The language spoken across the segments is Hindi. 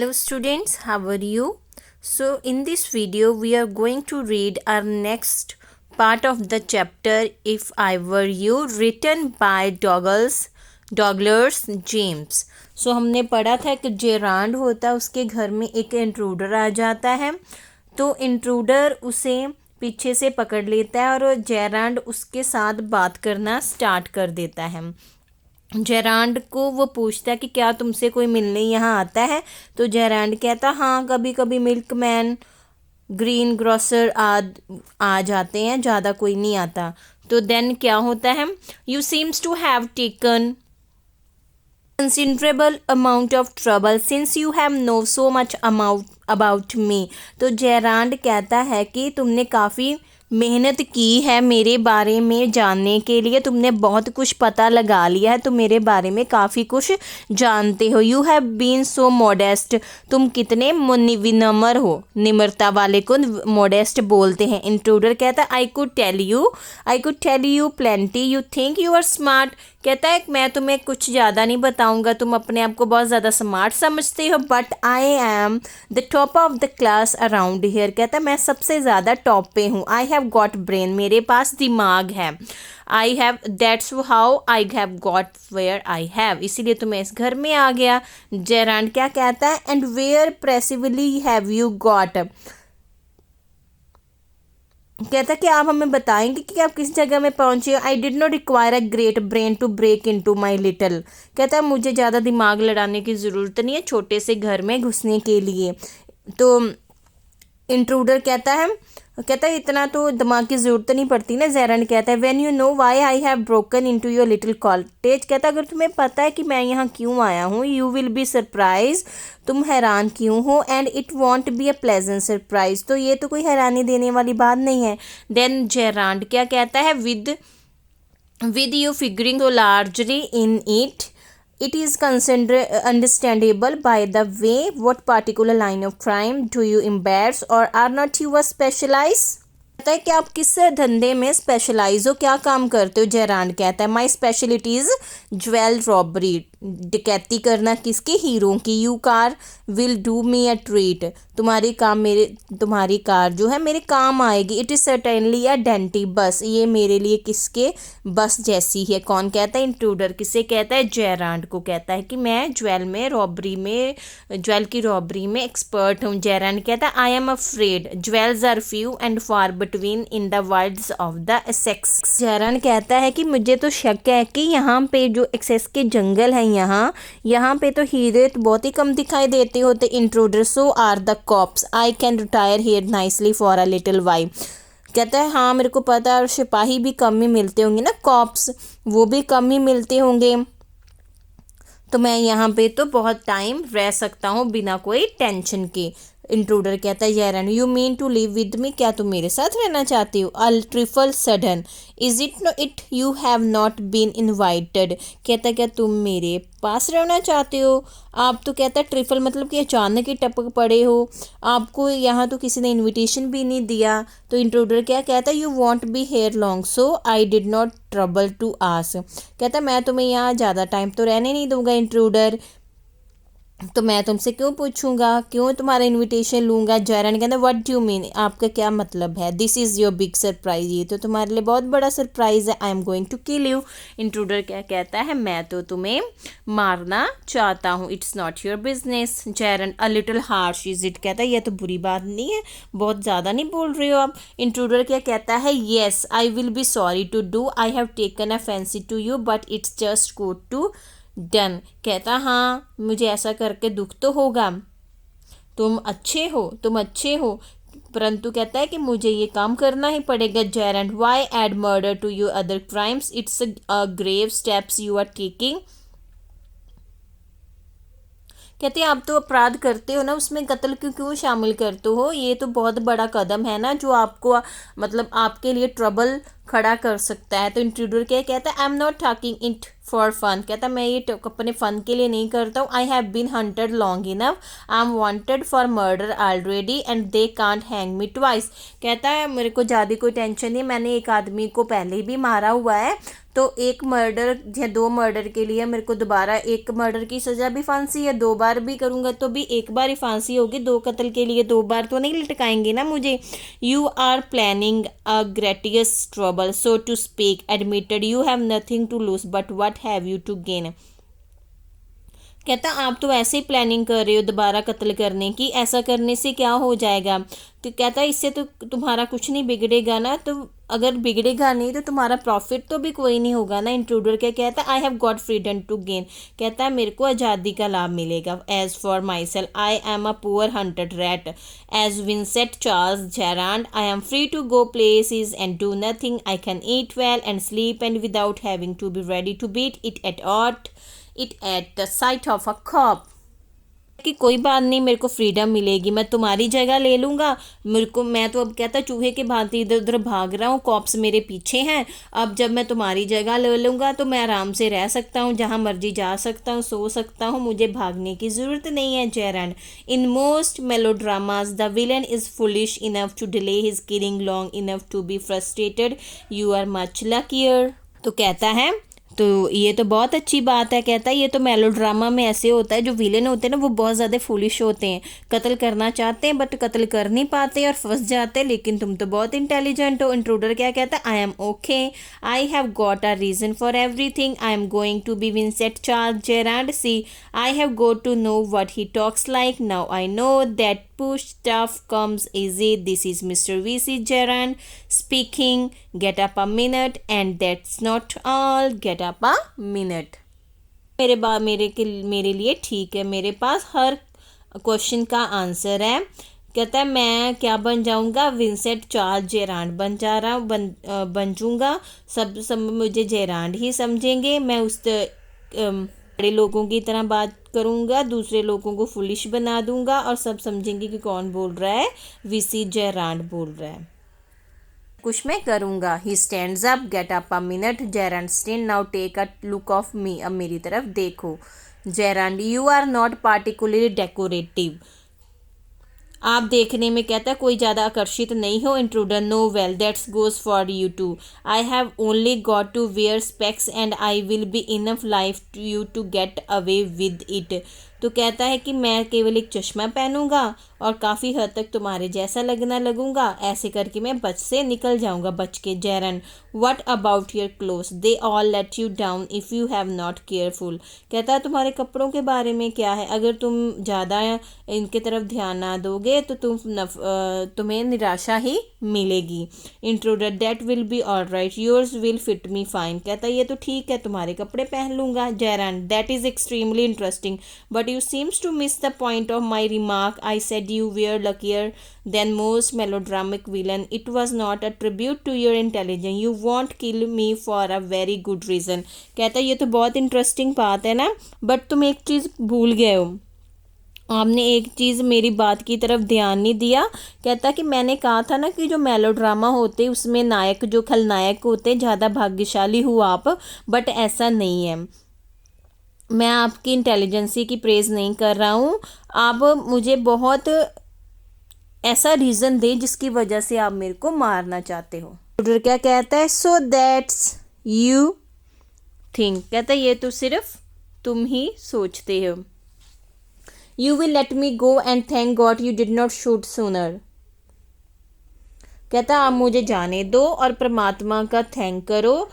Hello students, how are you? So in this video we are going to read our next part of the chapter If I Were You, written by Douglas James. So हमने पढ़ा था कि जेरांड होता उसके घर में एक इंट्रूडर आ जाता है, तो इंट्रूडर उसे पीछे से पकड़ लेता है और जेरांड उसके साथ बात करना स्टार्ट कर देता है। जेरांड को वो पूछता है कि क्या तुमसे कोई मिलने यहाँ आता है, तो जेरांड कहता हाँ कभी कभी मिल्कमैन ग्रीन ग्रोसर आ जाते हैं, ज़्यादा कोई नहीं आता। तो देन क्या होता है, you seems to have taken considerable amount of trouble since you have know so much about me। तो जेरांड कहता है कि तुमने काफ़ी मेहनत की है मेरे बारे में जानने के लिए, तुमने बहुत कुछ पता लगा लिया है, तुम मेरे बारे में काफ़ी कुछ जानते हो। You have been so modest, तुम कितने विनम्र हो, निम्रता वाले को मॉडेस्ट बोलते हैं। इंट्रूडर कहता है I could tell you plenty, you think you are smart. कहता है मैं तुम्हें कुछ ज़्यादा नहीं बताऊंगा, तुम अपने आप को बहुत ज़्यादा स्मार्ट समझते हो, but I am the top of the class around here. कहता है मैं सबसे ज़्यादा टॉप पे हूँ। आई हैव गॉट ब्रेन, मेरे पास दिमाग है। I have that's how I have got where I have, इसीलिए तो मैं इस घर में आ गया। जेरांड क्या कहता है, and where precisely have you got. कहता कि आप हमें बताएंगे कि आप किस जगह में पहुंचे। I did not require a great brain to break into my little. कहता है मुझे ज़्यादा दिमाग लड़ाने की ज़रूरत नहीं है छोटे से घर में घुसने के लिए। तो इंट्रूडर कहता है इतना तो दिमाग की ज़रूरत नहीं पड़ती ना। जेरांड कहता है when you know why I have broken into your little cottage. कहता है अगर तुम्हें पता है कि मैं यहाँ क्यों आया हूँ, यू विल बी सरप्राइज, तुम हैरान क्यों हो, and it won't be a pleasant surprise, तो ये तो कोई हैरानी देने वाली बात नहीं है। देन जेरांड क्या कहता है, with you figuring so largely in it is understandable by the way what particular line of crime do you embrace or are not you a specialize। कहता है कि आप किस धंधे में स्पेशलाइज हो, क्या काम करते हो। जेरांड कहता है माई स्पेशलिटीज़ ज्वेल रॉबरी, डकैती करना किसके, हीरो की। You car will do me a treat, तुम्हारी कार जो है मेरे काम आएगी। It is certainly a dainty बस, ये मेरे लिए किसके बस जैसी है। कौन कहता है, इंट्रूडर। किसे कहता है, जेरांड को कहता है कि मैं ज्वेल की रॉबरी में एक्सपर्ट हूँ। जेरांड कहता है I am afraid jewels are few and far between in the words of the Essex. Gerand कहता है कि मुझे तो शक है कि यहाँ पे जो एक्सेस के जंगल हैं, यहाँ पे तो हीरे तो बहुत ही कम दिखाई देते होते। Intruder so are the cops, I can retire here nicely for a little while. कहता है हाँ मेरे को पता है, और सिपाही भी कम ही मिलते होंगे ना, कॉप्स वो भी कम ही मिलते होंगे, तो मैं यहाँ पे तो बहुत टाइम रह सकता हूँ बिना कोई टेंशन के। इंट्रूडर कहता है Gerand you mean to live with me, क्या तुम मेरे साथ रहना चाहती हो। A trifle sudden is it you have not been invited. कहता क्या तुम मेरे पास रहना चाहते हो। आप तो कहता है ट्रिफल मतलब कि अचानक ही टपक पड़े हो, आपको यहाँ तो किसी ने इनविटेशन भी नहीं दिया। तो इंट्रूडर क्या कहता है, you won't be here long so I did not trouble to ask. कहता मैं तुम्हें यहाँ ज़्यादा टाइम तो रहने नहीं दूंगा इंट्रूडर, तो मैं तुमसे क्यों पूछूंगा, क्यों तुम्हारा इनविटेशन लूँगा। जेरांड कहता व्हाट डू यू मीन, आपका क्या मतलब है। This is your big surprise, ये तो तुम्हारे लिए बहुत बड़ा सरप्राइज है। I am going to kill you. Intruder क्या कहता है, मैं तो तुम्हें मारना चाहता हूँ। It's not your business. Gerand a little harsh is it. कहता है यह तो बुरी बात नहीं है, बहुत ज़्यादा नहीं बोल रहे हो आप। इंट्रूडर क्या कहता है, yes I will be sorry to do, I have taken a fancy to you but it's just good to done. कहता हाँ मुझे ऐसा करके दुख तो होगा, तुम अच्छे हो, परंतु कहता है कि मुझे ये काम करना ही पड़ेगा। Gerand why add murder to your other crimes, it's a grave steps you are taking. कहते हैं आप तो अपराध करते हो ना, उसमें कत्ल क्यों शामिल करते हो, ये तो बहुत बड़ा कदम है ना जो आपको मतलब आपके लिए ट्रबल खड़ा कर सकता है। तो इंट्रूडर क्या कहता है, I am not talking it for fun. कहता मैं ये अपने फ़न के लिए नहीं करता हूँ। I have been hunted long enough, I am wanted for murder already and they can't hang me twice. कहता है मेरे को ज़्यादा कोई टेंशन नहीं, मैंने एक आदमी को पहले भी मारा हुआ है, तो एक मर्डर या 2 मर्डर के लिए मेरे को दोबारा एक मर्डर की सज़ा भी फांसी है, 2 बार भी करूँगा तो भी एक बार ही फांसी होगी, 2 कत्ल के लिए 2 बार तो नहीं लटकाएंगे ना मुझे। You are planning a gratuitous trouble so to speak, admitted you have nothing to lose but what have you to gain. कहता आप तो ऐसे ही प्लानिंग कर रहे हो दोबारा कत्ल करने की, ऐसा करने से क्या हो जाएगा। तो कहता इससे तो तुम्हारा कुछ नहीं बिगड़ेगा ना, तो अगर बिगड़ेगा नहीं तो तुम्हारा प्रॉफिट तो भी कोई नहीं होगा ना। इंट्रूडर क्या कहता I have got freedom to gain, कहता है मेरे को आज़ादी का लाभ मिलेगा। As for my self I am a poor hunted rat as Vincent Charles Gerand, I am free to go places and do nothing, I can eat well and sleep and without having to be ready to beat it at the sight of a cop. कि कोई बात नहीं, मेरे को फ्रीडम मिलेगी, मैं तुम्हारी जगह ले लूँगा। मेरे को मैं तो अब कहता चूहे के भांति इधर उधर भाग रहा हूँ, कॉप्स मेरे पीछे हैं। अब जब मैं तुम्हारी जगह ले लूँगा तो मैं आराम से रह सकता हूँ, जहाँ मर्जी जा सकता हूँ, सो सकता हूँ, मुझे भागने की ज़रूरत नहीं है। Gerand in most melodramas the villain is foolish enough to delay his killing long enough to be frustrated, you are much luckier. तो कहता है तो ये तो बहुत अच्छी बात है। कहता है ये तो मेलोड्रामा में ऐसे होता है, जो विलेन होते हैं ना वो बहुत ज़्यादा फुलिश होते हैं, कत्ल करना चाहते हैं बट कत्ल कर नहीं पाते और फंस जाते हैं, लेकिन तुम तो बहुत इंटेलिजेंट हो। इंट्रूडर क्या कहता है I am okay, I have got a reason for everything, I am going to be Vincent Charles Gerand, see I have got to know what he talks like, now I know that push stuff comes easy, this is Mr. VC Gerard speaking, get up a minute and that's not all, get up a minute। मेरे लिए ठीक है, मेरे पास हर क्वेश्चन का आंसर है। कहता है मैं क्या बन जाऊंगा, विंसेंट चार्ल्स जेरांड बन जाऊंगा, सब मुझे जेरांड ही समझेंगे, मैं उस बड़े लोगों की तरह बात करूंगा, दूसरे लोगों को फुलिश बना दूंगा और सब समझेंगे कि कौन बोल रहा है, वीसी जेरांड बोल रहा है। कुछ मैं करूंगा। He stands up, get up a minute, Gerand stand, now take a look of me, अब मेरी तरफ देखो। Gerand you are not particularly decorative, आप देखने में कहता है कोई ज़्यादा आकर्षित नहीं हो। Intruder no well that's goes for you too, I have only got to wear specs and I will be enough life to you to get away with it. तो कहता है कि मैं केवल एक चश्मा पहनूंगा और काफ़ी हद तक तुम्हारे जैसा लगूंगा, ऐसे करके मैं बच से निकल जाऊंगा बच के। Gerund what about your clothes, they all let you down if you have not careful. कहता है तुम्हारे कपड़ों के बारे में क्या है, अगर तुम ज़्यादा इनके तरफ ध्यान ना दोगे तो तुम्हें निराशा ही मिलेगी। Intruder that will be all right, yours will fit me fine. कहता है ये तो ठीक है, तुम्हारे कपड़े पहन लूँगा। Gerund that is extremely interesting but you seems to miss the point of my remark. I said you were luckier than most melodramatic villain. It was not a tribute to your intelligence. You won't kill me for a very good reason. कहता है ये तो बहुत इंटरेस्टिंग बात है ना, बट तुम एक चीज़ भूल गए हो, आपने एक चीज़ मेरी बात की तरफ ध्यान नहीं दिया। कहता कि मैंने कहा था ना कि जो मेलोड्रामा होते उसमें नायक जो खलनायक होते ज़्यादा भाग्यशाली हो आप, बट ऐसा नहीं है। मैं आपकी इंटेलिजेंसी की प्रेज़ नहीं कर रहा हूँ, आप मुझे बहुत ऐसा रीज़न दे जिसकी वजह से आप मेरे को मारना चाहते हो। डॉक्टर क्या कहता है, सो दैट्स यू थिंक। कहता है ये तो सिर्फ तुम ही सोचते हो। You will let me go and thank God you did not shoot sooner. कहता आप मुझे जाने दो और परमात्मा का थैंक करो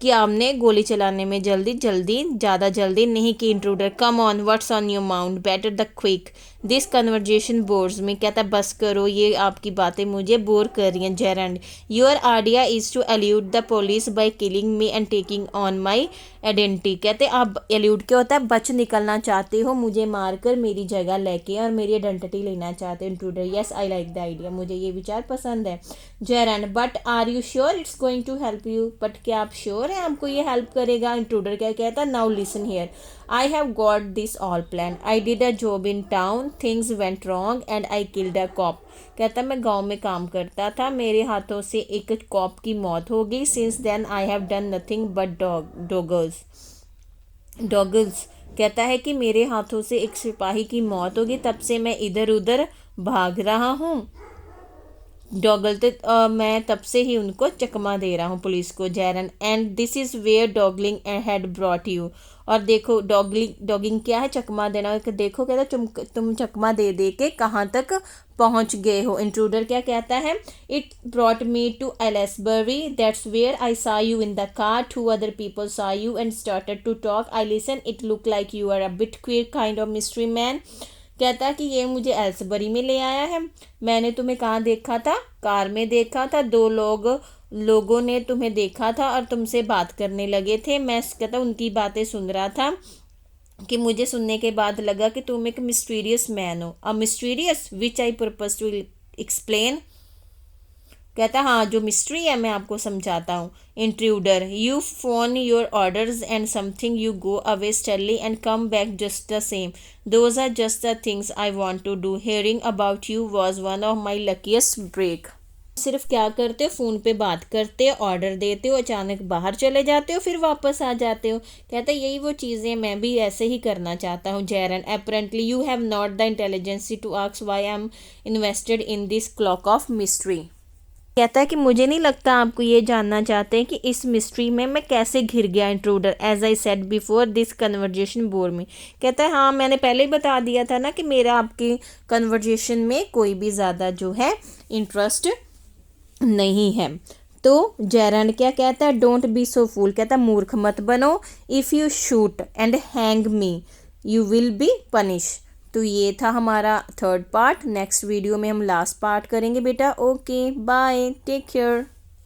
कि आपने गोली चलाने में ज़्यादा जल्दी नहीं की। Intruder come on what's on your mount better the quick, this conversation bores me. कहता बस करो, ये आपकी बातें मुझे बोर कर रही हैं। Gerald your idea is to elude the police by killing me and taking on my identity. कहते आप एल्यूड क्या होता है, बच निकलना चाहते हो, मुझे मारकर मेरी जगह लेके और मेरी आइडेंटिटी लेना चाहते हो। Intruder yes I like the idea, मुझे ये विचार पसंद है। Gerald but are you sure it's going to help you, but क्या आप श्योर है आपको ये हेल्प करेगा। इंट्रूडर क्या कहता है, now listen here, I have got this all plan, I did a job in town, things went wrong and I killed a cop. कहता मैं गांव में काम करता था, मेरे हाथों से एक कॉप की मौत हो गई। Since then I have done nothing but dawdles. कहता है कि मेरे हाथों से एक सिपाही की मौत हो गई, तब से मैं इधर उधर भाग रहा हूँ। डॉगलते मैं तब से ही उनको चकमा दे रहा हूँ पुलिस को। Gerand and this is where dawdling had brought you. और देखो डॉगिंग क्या है, चकमा देना। देखो कहता तुम चकमा दे दे के कहाँ तक पहुँच गए हो। इंट्रूडर क्या कहता है, it brought me to Aylesbury, that's where I saw you in the car, 2 other people saw you and started to talk, I listen, it look like you are a bit queer kind of mystery man. कहता कि ये मुझे एल्सबरी में ले आया है, मैंने तुम्हें कहाँ देखा था, कार में देखा था, 2 लोगों ने तुम्हें देखा था और तुमसे बात करने लगे थे। मैं कहता उनकी बातें सुन रहा था कि मुझे सुनने के बाद लगा कि तुम एक मिस्टीरियस मैन हो। A mysterious which I purpose to explain. कहता हाँ, जो मिस्ट्री है मैं आपको समझाता हूँ। Intruder, you phone your orders and something, you go away sternly and come back just the same, those are just the things I want to do, hearing about you was one of my luckiest break. सिर्फ क्या करते हो, फ़ोन पे बात करते हो, ऑर्डर देते हो, अचानक बाहर चले जाते हो, फिर वापस आ जाते हो। कहते यही वो चीज़ें मैं भी ऐसे ही करना चाहता हूँ। Gerand, apparently you have not the intelligence to ask why I am invested in this cloak of mystery. कहता है कि मुझे नहीं लगता आपको ये जानना चाहते हैं कि इस मिस्ट्री में मैं कैसे घिर गया। Intruder, as I said before this conversation bore me. कहता है हाँ, मैंने पहले ही बता दिया था ना कि मेरा आपकी कन्वर्जेशन में कोई भी ज़्यादा जो है इंटरेस्ट नहीं है। तो जैरन क्या कहता है, डोंट बी सो फूल। कहता मूर्ख मत बनो, if you shoot and hang me you will be punish. तो ये था हमारा 3rd पार्ट। नेक्स्ट वीडियो में हम लास्ट पार्ट करेंगे बेटा। Okay bye, take care.